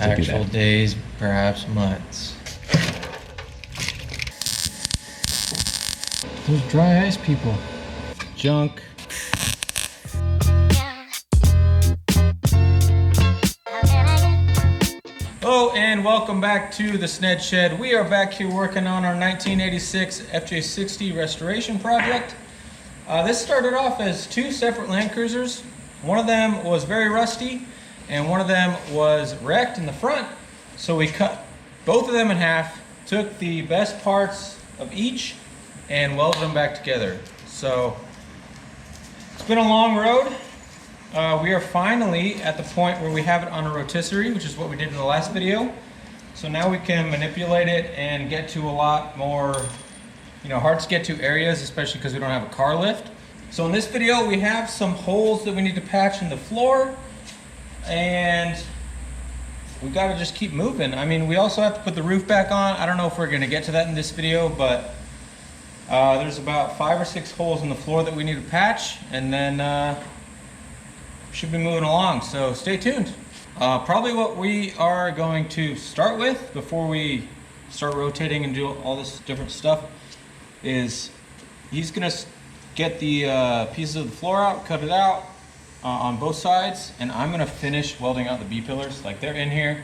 Actual days, perhaps months. Those dry ice people. Junk. Hello and welcome back to the Sned Shed. We are back here working on our 1986 FJ60 restoration project. This started off as two separate Land Cruisers. One of them was very rusty and one of them was wrecked in the front. So we cut both of them in half, took the best parts of each and welded them back together. So it's been a long road. We are finally at the point where we have it on a rotisserie, which is what we did in the last video. So now we can manipulate it and get to a lot more, hard to get to areas, especially because we don't have a car lift. So in this video, we have some holes that we need to patch in the floor, and we got to just keep moving. I mean, we also have to put the roof back on. I don't know if we're going to get to that in this video, but there's about 5 or 6 holes in the floor that we need to patch, and then should be moving along, so stay tuned. Probably what we are going to start with before we start rotating and do all this different stuff is he's gonna get the pieces of the floor out, cut it out on both sides, and I'm gonna finish welding out the B-pillars. Like, they're in here,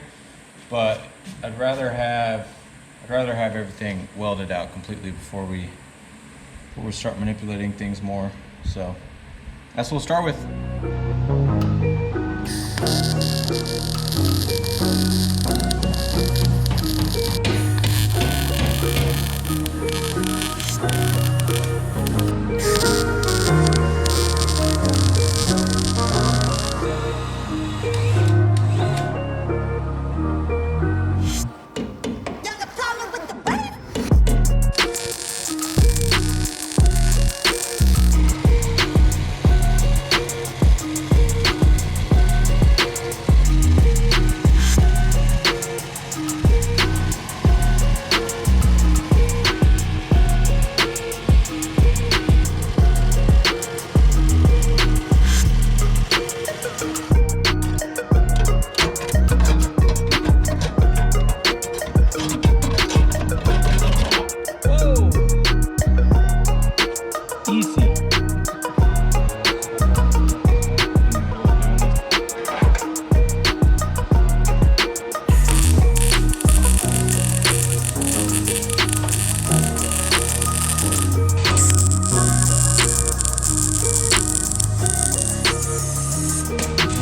but I'd rather have everything welded out completely before we start manipulating things more. So that's what we'll start with.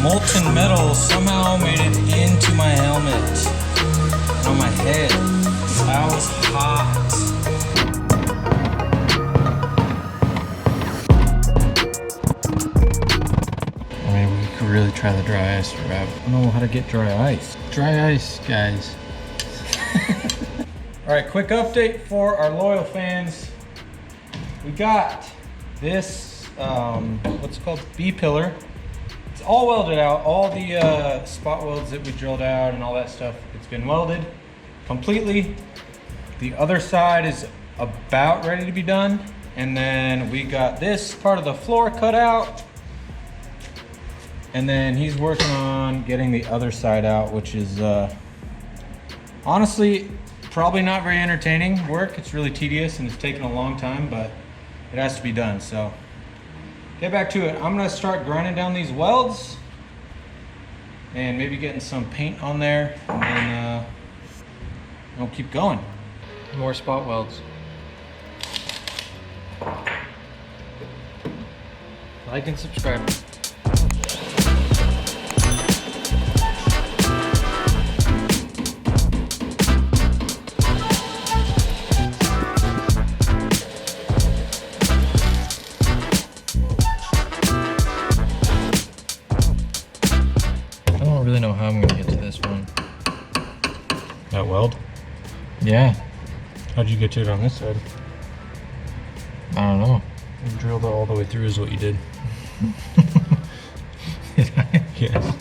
Molten metal somehow made it into my helmet and on my head. That was hot. I mean, we could really try the dry ice route. I don't know how to get dry ice. Dry ice, guys. All right, quick update for our loyal fans. We got this, what's it called, B-pillar. It's all welded out. All the spot welds that we drilled out and all that stuff, it's been welded completely. The other side is about ready to be done. And then we got this part of the floor cut out. And then he's working on getting the other side out, which is honestly probably not very entertaining work. It's really tedious and it's taken a long time, but it has to be done. So get back to it. I'm gonna start grinding down these welds and maybe getting some paint on there, and then we'll keep going. More spot welds. Like and subscribe. I don't really know how I'm gonna get to this one. That weld? Yeah. How'd you get to it on this side? I don't know. You drilled it all the way through is what you did. Did I? Yes.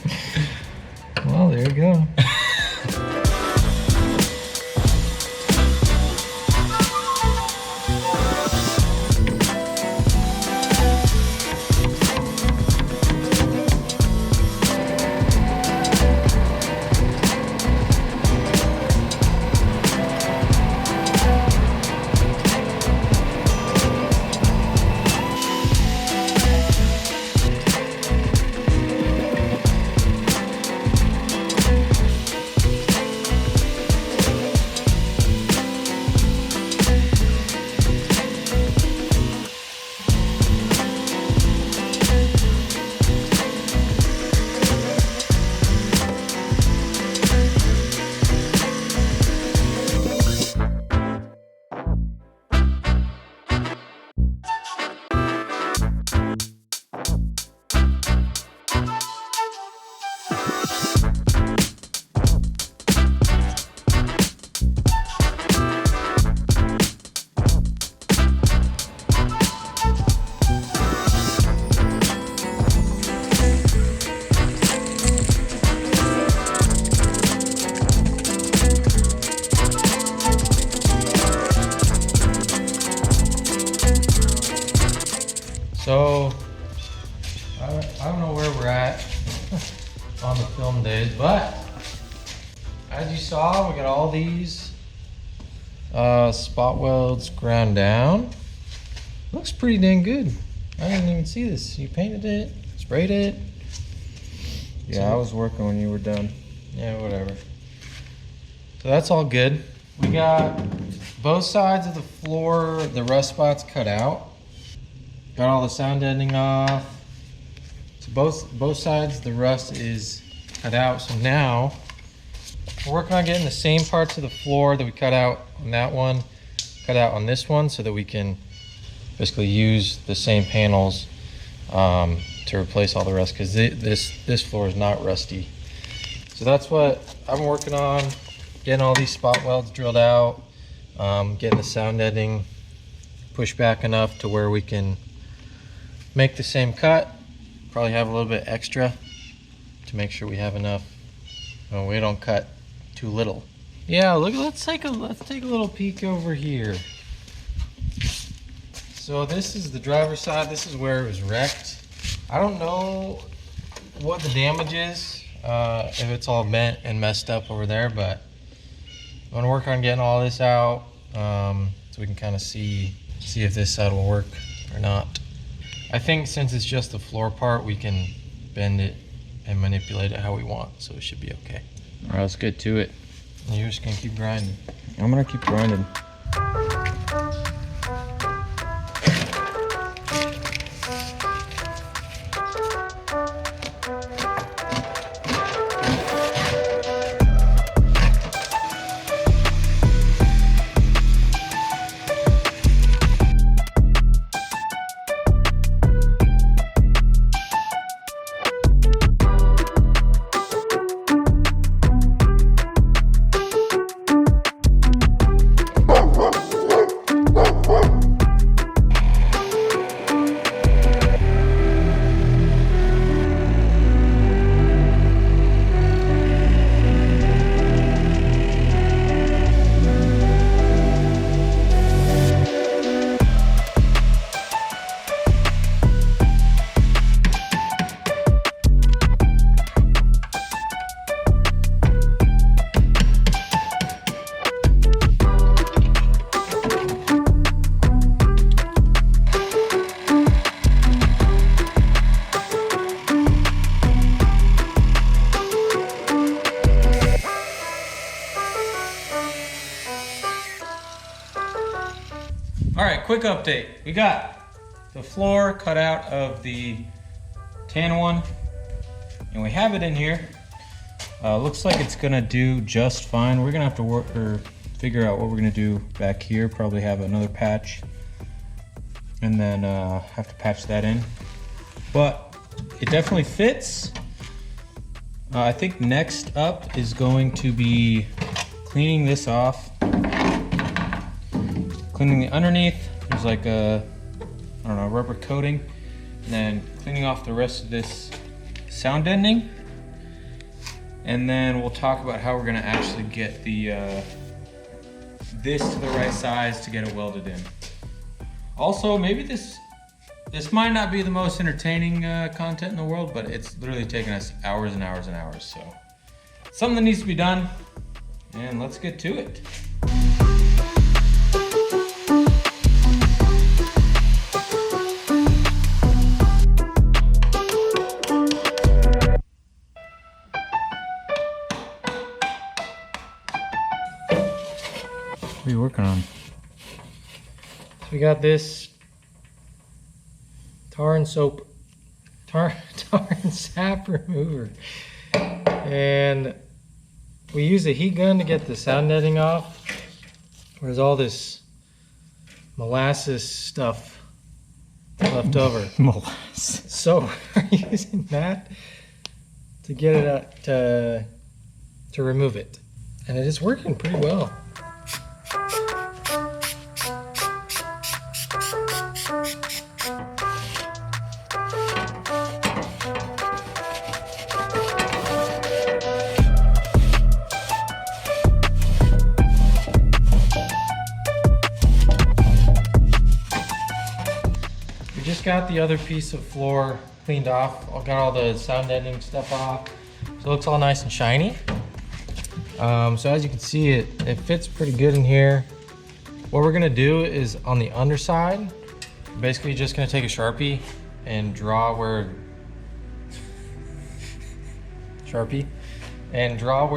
Well, there you go. as you saw, we got all these spot welds ground down. Looks pretty dang good. I didn't even see this. You painted it, sprayed it. Yeah, I was working when you were done. Yeah, whatever. So that's all good. We got both sides of the floor, the rust spots cut out. Got all the sound deadening off. So both sides, the rust is cut out. So now we're working on getting the same parts of the floor that we cut out on that one, cut out on this one, so that we can basically use the same panels to replace all the rust, because this floor is not rusty. So that's what I'm working on, getting all these spot welds drilled out, getting the sound deadening pushed back enough to where we can make the same cut. Probably have a little bit extra to make sure we have enough. Well, we don't cut too little. Yeah, look. Let's take a little peek over here. So this is the driver's side. This is where it was wrecked. I don't know what the damage is, if it's all bent and messed up over there, but I'm gonna work on getting all this out, so we can kind of see if this side will work or not. I think since it's just the floor part, we can bend it and manipulate it how we want, so it should be okay. All right, let's get to it. You're just gonna keep grinding. I'm gonna keep grinding. All right, quick update. We got the floor cut out of the tan one, and we have it in here. Looks like it's gonna do just fine. We're gonna have to work or figure out what we're gonna do back here. Probably have another patch, and then have to patch that in. But it definitely fits. I think next up is going to be cleaning this off. Cleaning the underneath, there's like a, I don't know, rubber coating, and then cleaning off the rest of this sound deadening. And then we'll talk about how we're gonna actually get the this to the right size to get it welded in. Also, maybe this might not be the most entertaining content in the world, but it's literally taken us hours and hours and hours. So something that needs to be done, and let's get to it. What are you working on? So we got this tar and sap remover, and we use a heat gun to get the sound netting off. There's all this molasses stuff left over. Molasses. So we're using that to get it out, to remove it, and it is working pretty well. Just got the other piece of floor cleaned off. I got all the sound deadening stuff off, so it looks all nice and shiny. So as you can see, it fits pretty good in here. What we're gonna do is on the underside, basically just gonna take a Sharpie and draw where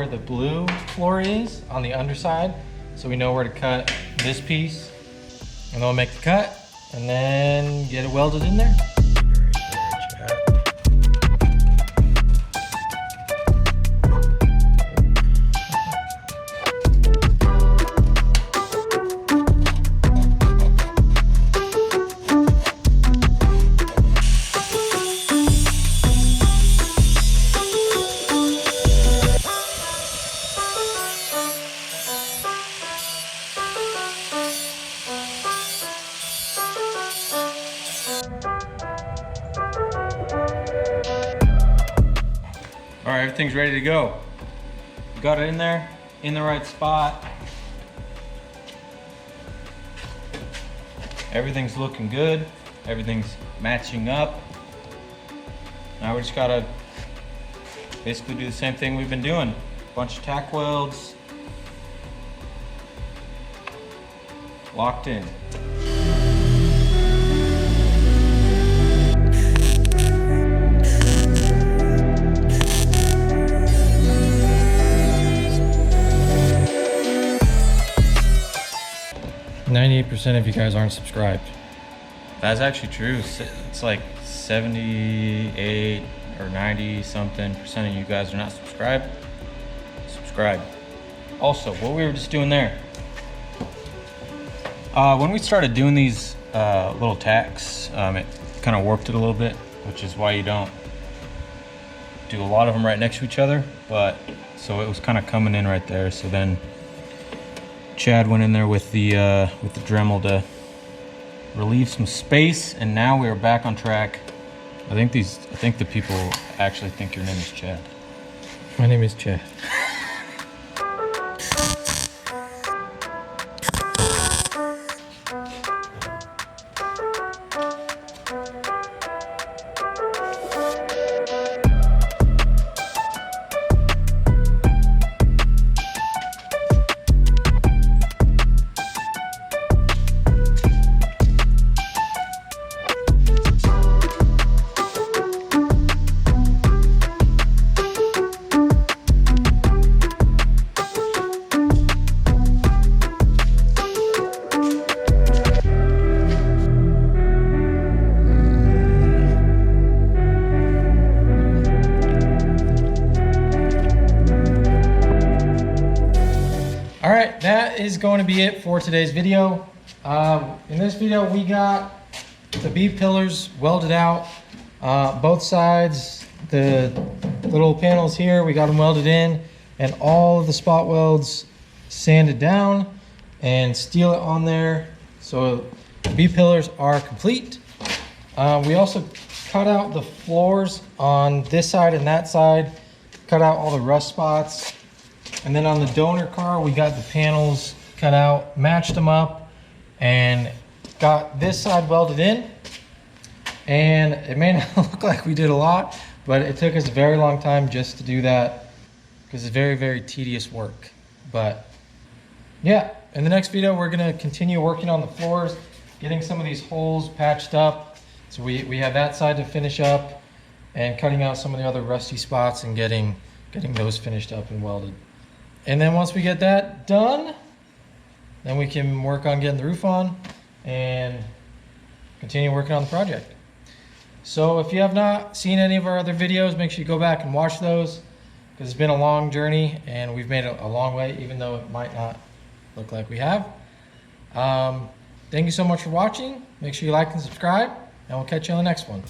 the blue floor is on the underside, so we know where to cut this piece, and then we'll make the cut and then get it welded in there. All right, everything's ready to go. Got it in there, in the right spot. Everything's looking good. Everything's matching up. Now we just gotta basically do the same thing we've been doing. Bunch of tack welds. Locked in. %98 of you guys aren't subscribed. That's actually true. It's like 78 or 90 something percent of you guys are not subscribed. Subscribe. Also, what we were just doing there. When we started doing these little tacks, it kind of warped it a little bit, which is why you don't do a lot of them right next to each other. But so it was kind of coming in right there. So then Chad went in there with the Dremel to relieve some space, and now we are back on track. I think the people actually think your name is Chad. My name is Chad. All right, that is going to be it for today's video. In this video, we got the B pillars welded out, both sides, the little panels here, we got them welded in, and all of the spot welds sanded down and steel it on there. So the B pillars are complete. We also cut out the floors on this side and that side, cut out all the rust spots. And then on the donor car, we got the panels cut out, matched them up, and got this side welded in. And it may not look like we did a lot, but it took us a very long time just to do that because it's very, very tedious work. But yeah, in the next video, we're gonna continue working on the floors, getting some of these holes patched up. So we have that side to finish up, and cutting out some of the other rusty spots and getting those finished up and welded. And then once we get that done, then we can work on getting the roof on and continue working on the project. So if you have not seen any of our other videos, make sure you go back and watch those, because it's been a long journey and we've made it a long way, even though it might not look like we have. Thank you so much for watching. Make sure you like and subscribe, and we'll catch you on the next one.